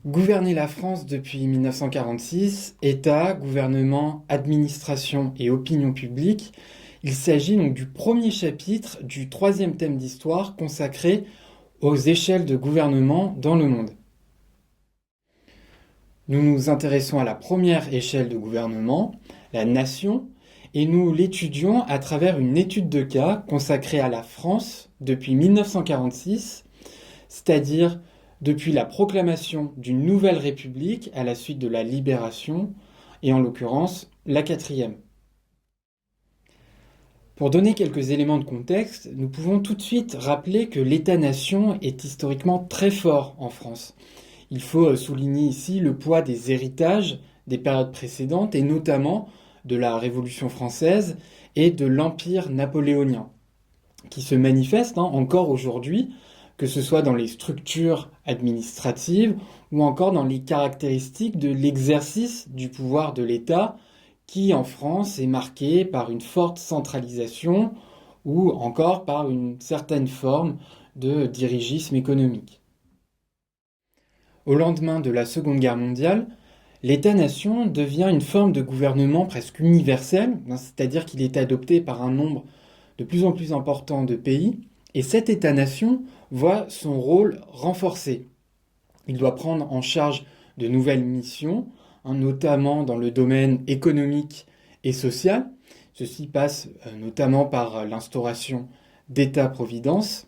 Gouverner la France depuis 1946, État, gouvernement, administration et opinion publique, il s'agit donc du premier chapitre du troisième thème d'histoire consacré aux échelles de gouvernement dans le monde. Nous nous intéressons à la première échelle de gouvernement, la nation, et nous l'étudions à travers une étude de cas consacrée à la France depuis 1946, c'est-à-dire depuis la proclamation d'une nouvelle république à la suite de la libération, et en l'occurrence la quatrième. Pour donner quelques éléments de contexte, nous pouvons tout de suite rappeler que l'État-nation est historiquement très fort en France. Il faut souligner ici le poids des héritages des périodes précédentes et notamment de la Révolution française et de l'Empire napoléonien, qui se manifestent encore aujourd'hui, que ce soit dans les structures administratives ou encore dans les caractéristiques de l'exercice du pouvoir de l'État, qui en France est marqué par une forte centralisation ou encore par une certaine forme de dirigisme économique. Au lendemain de la Seconde Guerre mondiale, l'État-nation devient une forme de gouvernement presque universel, c'est-à-dire qu'il est adopté par un nombre de plus en plus important de pays, et cet État-nation voit son rôle renforcé. Il doit prendre en charge de nouvelles missions, notamment dans le domaine économique et social. Ceci passe notamment par l'instauration d'État-providence.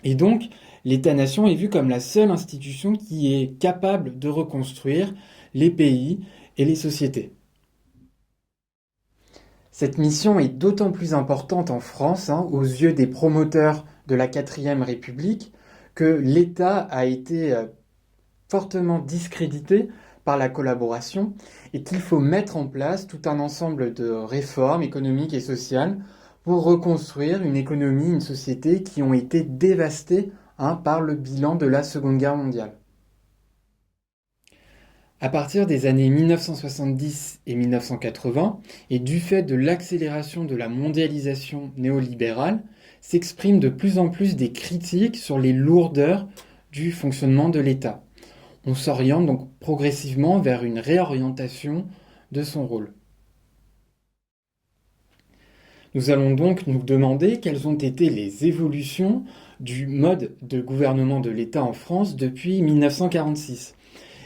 Et donc, l'État-nation est vu comme la seule institution qui est capable de reconstruire les pays et les sociétés. Cette mission est d'autant plus importante en France, aux yeux des promoteurs de la quatrième République, que l'État a été fortement discrédité par la collaboration et qu'il faut mettre en place tout un ensemble de réformes économiques et sociales pour reconstruire une économie, une société qui ont été dévastées par le bilan de la Seconde Guerre mondiale. À partir des années 1970 et 1980, et du fait de l'accélération de la mondialisation néolibérale, s'expriment de plus en plus des critiques sur les lourdeurs du fonctionnement de l'État. On s'oriente donc progressivement vers une réorientation de son rôle. Nous allons donc nous demander quelles ont été les évolutions du mode de gouvernement de l'État en France depuis 1946.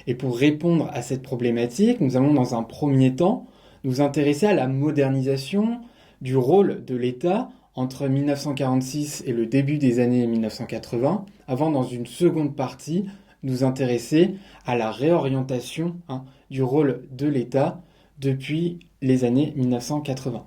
Et pour répondre à cette problématique, nous allons dans un premier temps nous intéresser à la modernisation du rôle de l'État entre 1946 et le début des années 1980, avant dans une seconde partie nous intéresser à la réorientation du rôle de l'État depuis les années 1980.